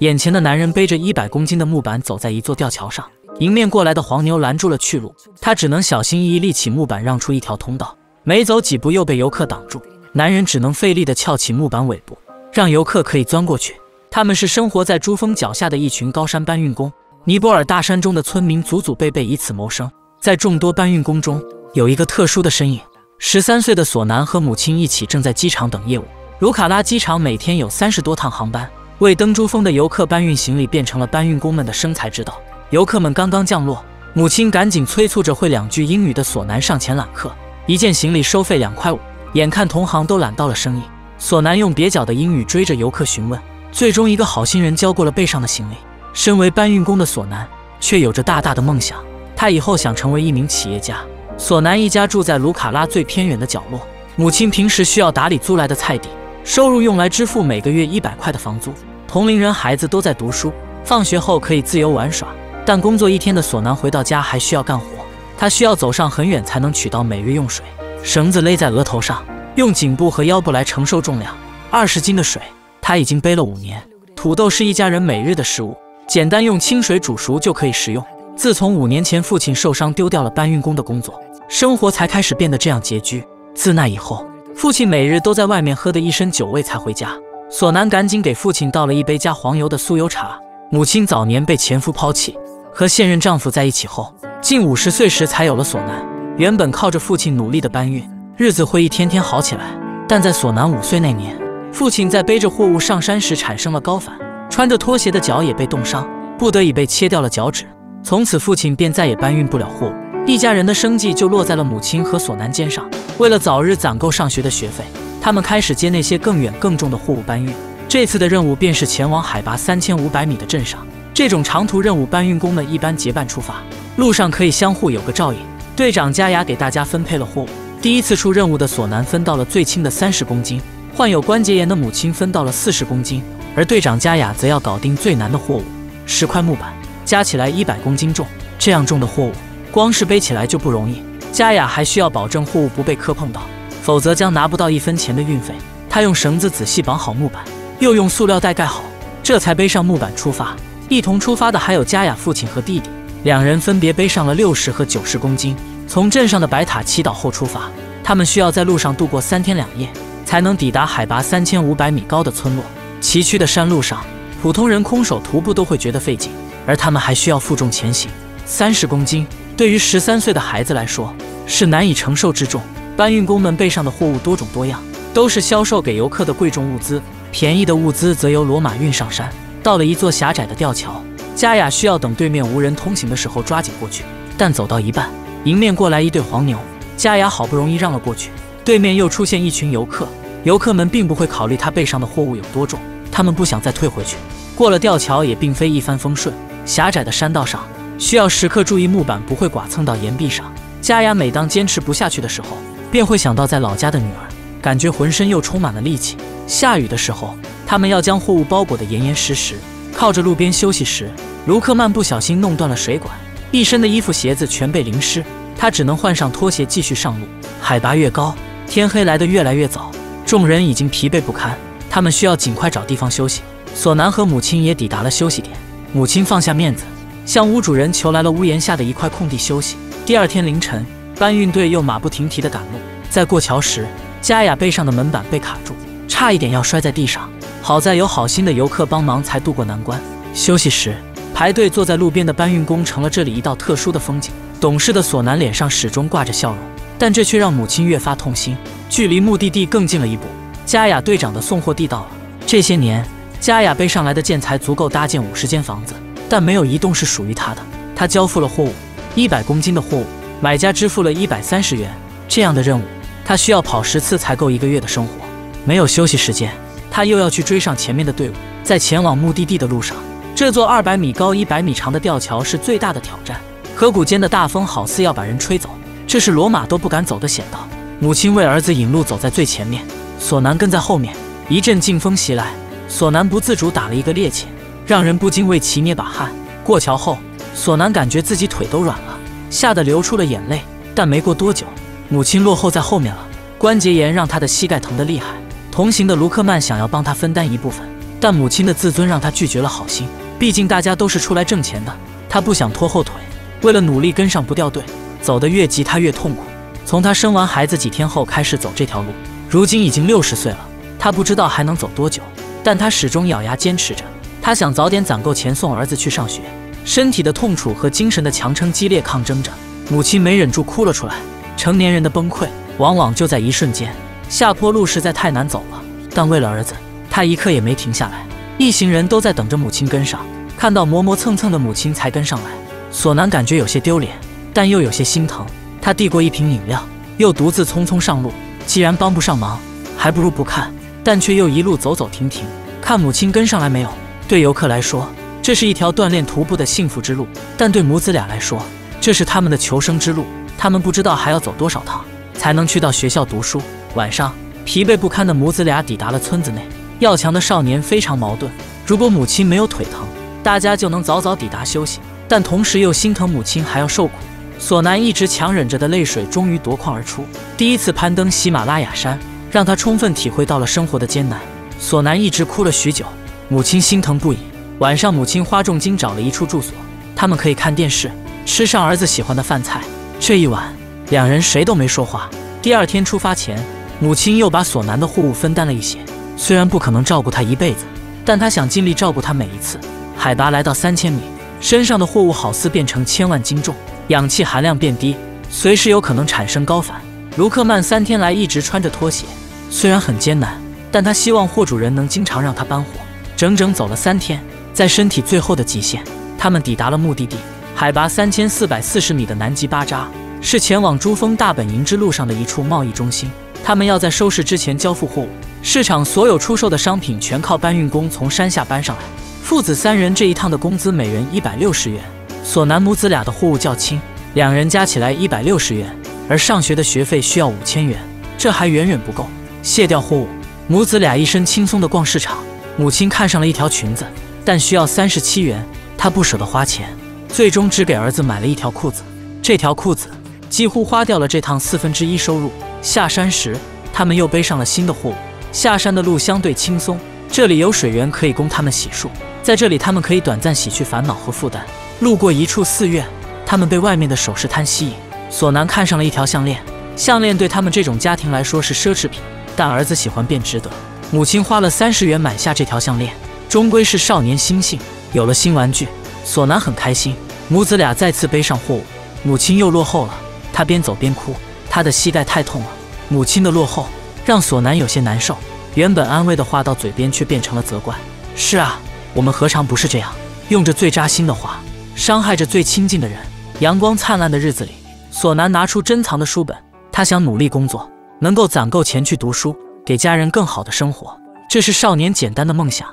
眼前的男人背着100公斤的木板走在一座吊桥上，迎面过来的黄牛拦住了去路，他只能小心翼翼立起木板让出一条通道，没走几步又被游客挡住，男人只能费力地翘起木板尾部，让游客可以钻过去。他们是生活在珠峰脚下的一群高山搬运工，尼泊尔大山中的村民祖祖辈辈以此谋生。在众多搬运工中，有一个特殊的身影，13岁的索南和母亲一起正在机场等业务。卢卡拉机场每天有30多趟航班，为登珠峰的游客搬运行李变成了搬运工们的生财之道。游客们刚刚降落，母亲赶紧催促着会2句英语的索南上前揽客，一件行李收费2块5。眼看同行都揽到了生意，索南用蹩脚的英语追着游客询问，最终一个好心人交过了背上的行李。身为搬运工的索南却有着大大的梦想，他以后想成为一名企业家。索南一家住在卢卡拉最偏远的角落，母亲平时需要打理租来的菜地，收入用来支付每个月100块的房租。同龄人孩子都在读书，放学后可以自由玩耍，但工作一天的索南回到家还需要干活，他需要走上很远才能取到每日用水。绳子勒在额头上，用颈部和腰部来承受重量，20斤的水他已经背了5年。土豆是一家人每日的食物，简单用清水煮熟就可以食用。自从5年前父亲受伤丢掉了搬运工的工作，生活才开始变得这样拮据。自那以后，父亲每日都在外面喝得一身酒味才回家。索南赶紧给父亲倒了一杯加黄油的酥油茶。母亲早年被前夫抛弃，和现任丈夫在一起后，近50岁时才有了索南。原本靠着父亲努力的搬运，日子会一天天好起来。但在索南5岁那年，父亲在背着货物上山时产生了高反，穿着拖鞋的脚也被冻伤，不得已被切掉了脚趾。从此父亲便再也搬运不了货物，一家人的生计就落在了母亲和索南肩上。为了早日攒够上学的学费，他们开始接那些更远更重的货物搬运。这次的任务便是前往海拔3500米的镇上。这种长途任务，搬运工们一般结伴出发，路上可以相互有个照应。队长加雅给大家分配了货物，第一次出任务的索南分到了最轻的30公斤，患有关节炎的母亲分到了40公斤，而队长加雅则要搞定最难的货物，10块木板，加起来100公斤重。这样重的货物，光是背起来就不容易。加雅还需要保证货物不被磕碰到，否则将拿不到1分钱的运费。他用绳子仔细绑好木板，又用塑料袋盖好，这才背上木板出发。一同出发的还有加雅父亲和弟弟，2人分别背上了60和90公斤。从镇上的白塔祈祷后出发，他们需要在路上度过3天2夜，才能抵达海拔3500米高的村落。崎岖的山路上，普通人空手徒步都会觉得费劲，而他们还需要负重前行。30公斤对于13岁的孩子来说是难以承受之重。搬运工们背上的货物多种多样，都是销售给游客的贵重物资，便宜的物资则由罗马运上山。到了一座狭窄的吊桥，加雅需要等对面无人通行的时候抓紧过去，但走到一半，迎面过来一对黄牛，加雅好不容易让了过去，对面又出现一群游客。游客们并不会考虑他背上的货物有多重，他们不想再退回去。过了吊桥也并非一帆风顺，狭窄的山道上需要时刻注意木板不会剐蹭到岩壁上。加雅每当坚持不下去的时候，便会想到在老家的女儿，感觉浑身又充满了力气。下雨的时候，他们要将货物包裹得严严实实。靠着路边休息时，卢克曼不小心弄断了水管，一身的衣服鞋子全被淋湿，他只能换上拖鞋继续上路。海拔越高，天黑来得越来越早，众人已经疲惫不堪，他们需要尽快找地方休息。索南和母亲也抵达了休息点，母亲放下面子，向屋主人求来了屋檐下的一块空地休息。第2天凌晨，搬运队又马不停蹄地赶路。在过桥时，加雅背上的门板被卡住，差一点要摔在地上，好在有好心的游客帮忙才渡过难关。休息时，排队坐在路边的搬运工成了这里一道特殊的风景。懂事的索南脸上始终挂着笑容，但这却让母亲越发痛心。距离目的地更近了一步，加雅队长的送货地到了。这些年，加雅背上来的建材足够搭建50间房子，但没有一栋是属于他的。他交付了货物，100公斤的货物，买家支付了130元。这样的任务，他需要跑10次才够1个月的生活。没有休息时间，他又要去追上前面的队伍。在前往目的地的路上，这座200米高、100米长的吊桥是最大的挑战。河谷间的大风好似要把人吹走，这是罗马都不敢走的险道。母亲为儿子引路，走在最前面，索南跟在后面。一阵劲风袭来，索南不自主打了一个趔趄，让人不禁为其捏把汗。过桥后，索南感觉自己腿都软了，吓得流出了眼泪。但没过多久，母亲落后在后面了，关节炎让他的膝盖疼得厉害。同行的卢克曼想要帮他分担一部分，但母亲的自尊让他拒绝了好心，毕竟大家都是出来挣钱的，他不想拖后腿。为了努力跟上不掉队，走得越急他越痛苦。从他生完孩子几天后开始走这条路，如今已经60岁了，他不知道还能走多久，但他始终咬牙坚持着。他想早点攒够钱送儿子去上学，身体的痛楚和精神的强撑激烈抗争着。母亲没忍住哭了出来。成年人的崩溃往往就在一瞬间。下坡路实在太难走了，但为了儿子，他一刻也没停下来。一行人都在等着母亲跟上，看到磨磨蹭蹭的母亲才跟上来。索南感觉有些丢脸，但又有些心疼。他递过一瓶饮料，又独自匆匆上路。既然帮不上忙，还不如不看，但却又一路走走停停，看母亲跟上来没有。对游客来说，这是一条锻炼徒步的幸福之路，但对母子俩来说，这是他们的求生之路。他们不知道还要走多少趟才能去到学校读书。晚上，疲惫不堪的母子俩抵达了村子内。要强的少年非常矛盾，如果母亲没有腿疼，大家就能早早抵达休息，但同时又心疼母亲还要受苦。索南一直强忍着的泪水终于夺眶而出。第一次攀登喜马拉雅山，让他充分体会到了生活的艰难。索南一直哭了许久，母亲心疼不已。晚上，母亲花重金找了一处住所，他们可以看电视，吃上儿子喜欢的饭菜。这一晚，两人谁都没说话。第二天出发前，母亲又把索南的货物分担了一些。虽然不可能照顾他一辈子，但他想尽力照顾他每一次。海拔来到3000米，身上的货物好似变成1000万斤重，氧气含量变低，随时有可能产生高反。卢克曼3天来一直穿着拖鞋，虽然很艰难，但他希望货主人能经常让他搬货。整整走了3天，在身体最后的极限，他们抵达了目的地。海拔3440米的南极巴扎是前往珠峰大本营之路上的一处贸易中心。他们要在收市之前交付货物，市场所有出售的商品全靠搬运工从山下搬上来。父子3人这一趟的工资每人160元。索南母子俩的货物较轻，2人加起来160元，而上学的学费需要5000元，这还远远不够。卸掉货物，母子俩一身轻松地逛市场。母亲看上了一条裙子，但需要37元，她不舍得花钱，最终只给儿子买了一条裤子。这条裤子几乎花掉了这趟1/4收入。下山时，他们又背上了新的货物。下山的路相对轻松，这里有水源可以供他们洗漱，在这里他们可以短暂洗去烦恼和负担。路过一处寺院，他们被外面的首饰摊吸引。索南看上了一条项链，项链对他们这种家庭来说是奢侈品，但儿子喜欢便值得。母亲花了30元买下这条项链，终归是少年心性，有了新玩具，索南很开心。母子俩再次背上货物，母亲又落后了，他边走边哭，他的膝盖太痛了。母亲的落后让索南有些难受，原本安慰的话到嘴边却变成了责怪。是啊，我们何尝不是这样，用着最扎心的话，伤害着最亲近的人。阳光灿烂的日子里，索南拿出珍藏的书本，他想努力工作，能够攒够钱去读书，给家人更好的生活，这是少年简单的梦想。